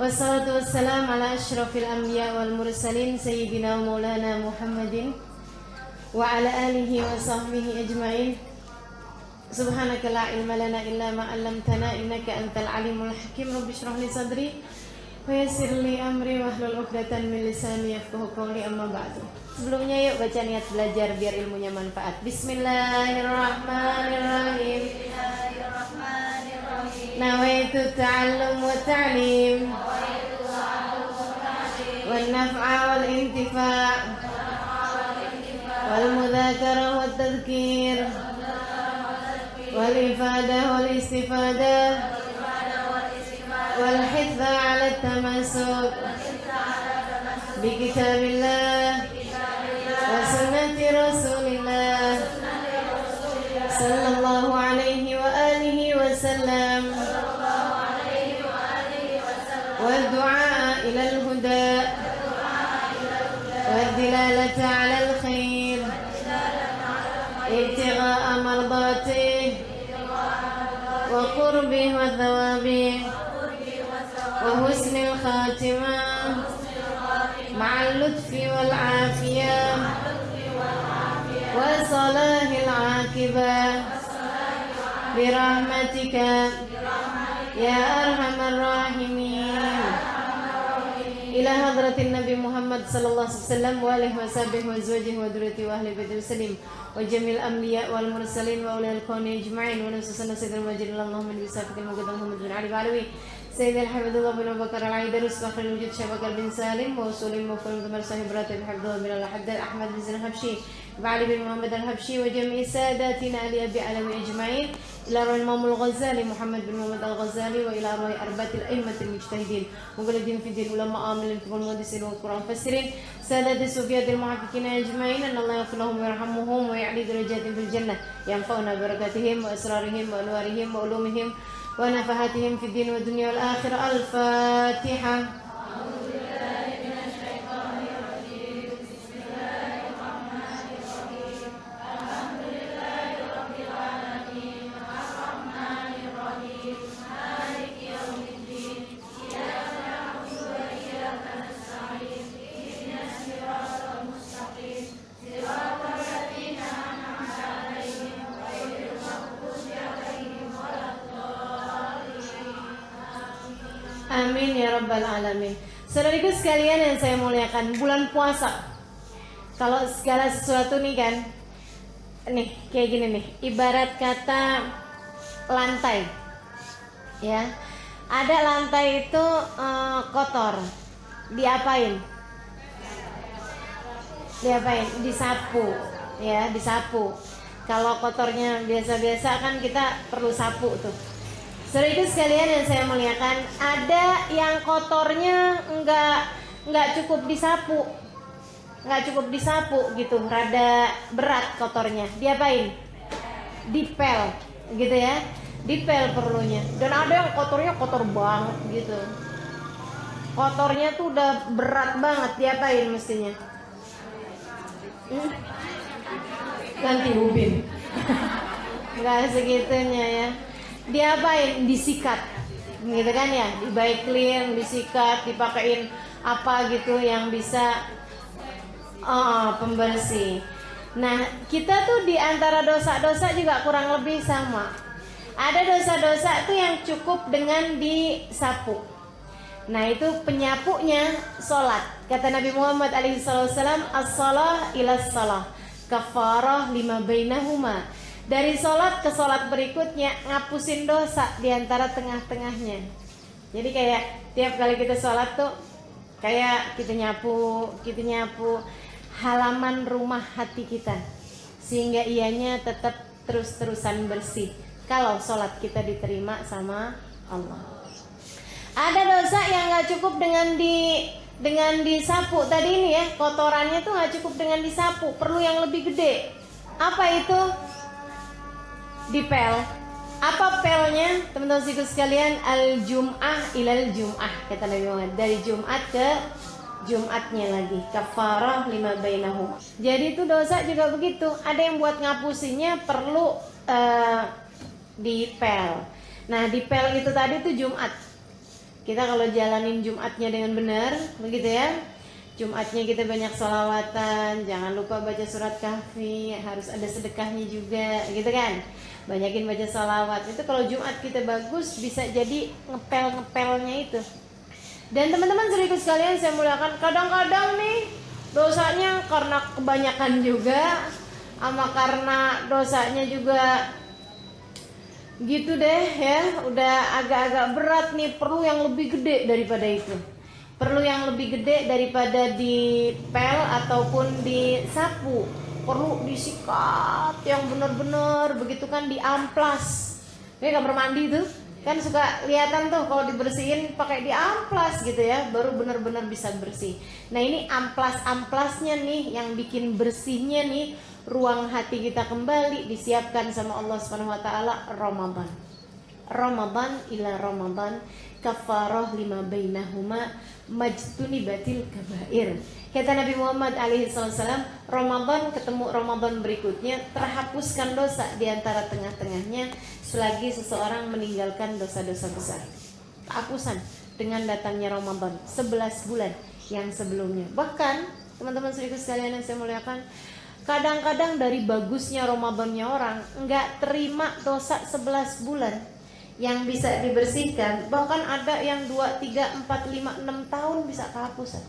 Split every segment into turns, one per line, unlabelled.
Wassalatu wassalam ala asyrafil anbiya wal mursalin sayyidina wa maulana Muhammadin wa ala alihi wa sahbihi ajma'in. Subhanaka la ilma lana illa ma 'allamtana innaka antal alimul hakim. Rabbi shrah li sadri wa yassir li amri wahlul 'uqdatam min lisani yafqahu qawli, amma ba'du. Sebelumnya yuk baca niat belajar biar ilmunya manfaat. Bismillahirrahmanirrahim. Nawaitu ta'allum wa ta'lim wal naf'a wal intifa' wal mudhakara wat tadhkir wal ifadah wal istifadah wal hitha 'ala at-tamassuk bi kitabillah wa sunnati rasulillah sallallahu alaihi wa alihi wa sallam wa du'a ila al-huda wa dilalata 'ala al-khair ibtigha'a mardatih wa qurbih wa thawabih wa husnil khatimah ma'al lutfi wal afiyah wa salahil aqibah birahmatika ya arhamar rahimin. Ila hadratin Nabi Muhammad sallallahu alaihi wasallam wa alihi wa sahbihi wa azwajihi wa dzurriyyatihi wa ahli baitihi wasallim wa jamil anbiya wal mursalin wa ulil kauni ajma'in wa nasusana sayyidil majid Allahumma bi safiqil muqaddam Muhammad bin Ali Balawi Sayyidil Habibullah bin Abu Bakar al-Aidarus wa khairul wujud Syabakar bin Salim wa usulil mufal mudamar sahib berat Habibullah bin al-Haddad Ahmad bin Zain al-Habsyi Ali bin Muhammad al-Habsyi wa jami'i sadatina ali abi alawi ajma'in ila arwah Imam al-Ghazali Muhammad bin Muhammad al-Ghazali wa ila arwah arba'atil a'immatil mujtahidin muqallidin fi din ulama amilin wal muhaddisin wal Qur'an mufassirin sadati sufiyatil muhaqqiqin ajma'in an Allah yaghfir lahum wa yarhamhum wa ya'li darajatin fil jannah yanfa'una barakatihim wa asrarihim wa anwarihim wa ulumihim wa nafahatihim fid din wa dunya wal akhirah. Al-Fatihah. Amin ya rabbal alamin. Saudariku sekalian yang saya muliakan, bulan puasa, kalau segala sesuatu nih kan, nih kayak gini nih, ibarat kata lantai, ya. Ada lantai itu kotor, diapain? Disapu, ya, disapu. Kalau kotornya biasa-biasa kan kita perlu sapu tuh. Saudara sekalian yang saya muliakan, ada yang kotornya nggak cukup disapu, gitu, rada berat kotornya. Diapain? Dipel, gitu ya, dipel perlunya. Dan ada yang kotornya kotor banget gitu, kotornya tuh udah berat banget, diapain mestinya? Ganti ubin. Nggak segitunya ya. Diapain? Disikat, gitu kan ya, dibaik clean, disikat, dipakein apa gitu yang bisa pembersih. Nah, kita tuh di antara dosa-dosa juga kurang lebih sama. Ada dosa-dosa tuh yang cukup dengan disapu. Nah, itu penyapunya sholat. Kata Nabi Muhammad alaihissalam, as-shalah ila shalah kafarah lima bainahuma. Dari sholat ke sholat berikutnya ngapusin dosa di antara tengah-tengahnya. Jadi kayak tiap kali kita sholat tuh kayak kita nyapu halaman rumah hati kita, sehingga ianya tetap terus-terusan bersih kalau sholat kita diterima sama Allah. Ada dosa yang nggak cukup dengan disapu tadi ini ya, kotorannya tuh nggak cukup dengan disapu, perlu yang lebih gede. Apa itu? Dipel. Apa pelnya? Teman-teman sekalian, al-jum'ah ilal jum'ah, kata Nabi Muhammad, dari Jumat ke Jumatnya lagi, kafarah lima bainahum. Jadi itu dosa juga begitu. Ada yang buat ngapusinya perlu dipel. Nah dipel itu tadi tuh Jumat. Kita kalau jalanin Jumatnya dengan benar, begitu ya. Jumatnya kita banyak sholawatan, jangan lupa baca surat Kahfi, harus ada sedekahnya juga, gitu kan. Banyakin baca sholawat. Itu kalau Jumat kita bagus, bisa jadi ngepel-ngepelnya itu. Dan teman-teman saudaraku sekalian saya muliakan, kadang-kadang nih dosanya karena kebanyakan juga, sama karena dosanya juga gitu deh ya, udah agak-agak berat nih, perlu yang lebih gede daripada itu. Perlu yang lebih gede daripada dipel ataupun disapu. Perlu disikat yang benar-benar, begitu kan, diamplas. Ini kamar mandi tuh kan suka kelihatan tuh kalau dibersihin pakai diamplas gitu ya, baru benar-benar bisa bersih. Nah ini amplas-amplasnya nih yang bikin bersihnya nih, ruang hati kita kembali disiapkan sama Allah Subhanahu wa taala. Ramadan ila Ramadan kafarah lima bainahuma majtunibatil kabair. Kata Nabi Muhammad alaihi salam, Ramadan ketemu Ramadan berikutnya terhapuskan dosa di antara tengah-tengahnya selagi seseorang meninggalkan dosa-dosa besar. Kehapusan dengan datangnya Ramadan 11 bulan yang sebelumnya. Bahkan teman-teman saudaraku sekalian yang saya muliakan, kadang-kadang dari bagusnya Ramadannya orang enggak terima dosa 11 bulan yang bisa dibersihkan, bahkan ada yang 2, 3, 4, 5, 6 tahun bisa kehapusan.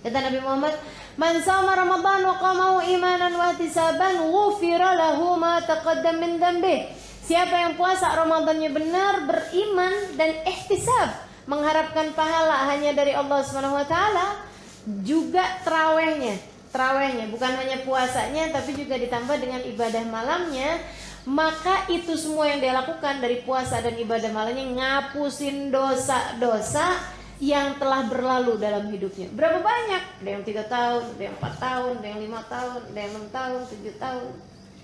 Kata Nabi Muhammad, "Man shama Ramadan wa qamahu imanan wa ihtisaban, ghufira lahu ma taqaddam min dhanbi." Siapa yang puasa Ramadannya benar, beriman dan ihtisab, mengharapkan pahala hanya dari Allah Subhanahu wa taala, juga tarawehnya bukan hanya puasanya tapi juga ditambah dengan ibadah malamnya, maka itu semua yang dia lakukan dari puasa dan ibadah malamnya ngapusin dosa-dosa yang telah berlalu dalam hidupnya. Berapa banyak? Ada yang 3 tahun, ada yang 4 tahun, ada yang 5 tahun, ada yang 6 tahun, 7 tahun,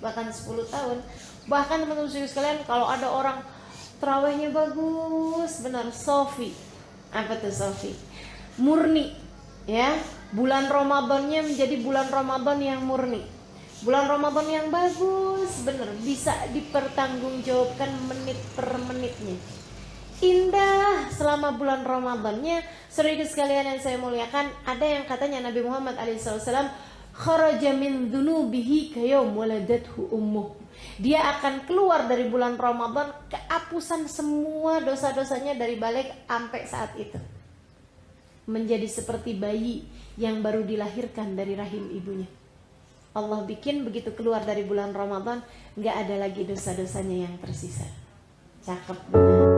bahkan 10 tahun. Bahkan teman-teman sekalian, kalau ada orang tarawihnya bagus, benar, sofi. Apa tuh sofi? Murni, ya. Bulan Ramadannya menjadi bulan Ramadan yang murni. Bulan Ramadan yang bagus, benar, bisa dipertanggungjawabkan menit per menitnya. Indah selama bulan Ramadannya. Saudara sekalian yang saya muliakan, ada yang katanya Nabi Muhammad alaihissalam, kharaja min dzunubihi kayaum waladathu ummuh. Dia akan keluar dari bulan Ramadan kehapusan semua dosa-dosanya dari balik sampai saat itu, menjadi seperti bayi yang baru dilahirkan dari rahim ibunya. Allah bikin begitu keluar dari bulan Ramadan, nggak ada lagi dosa-dosanya yang tersisa. Cakep benar.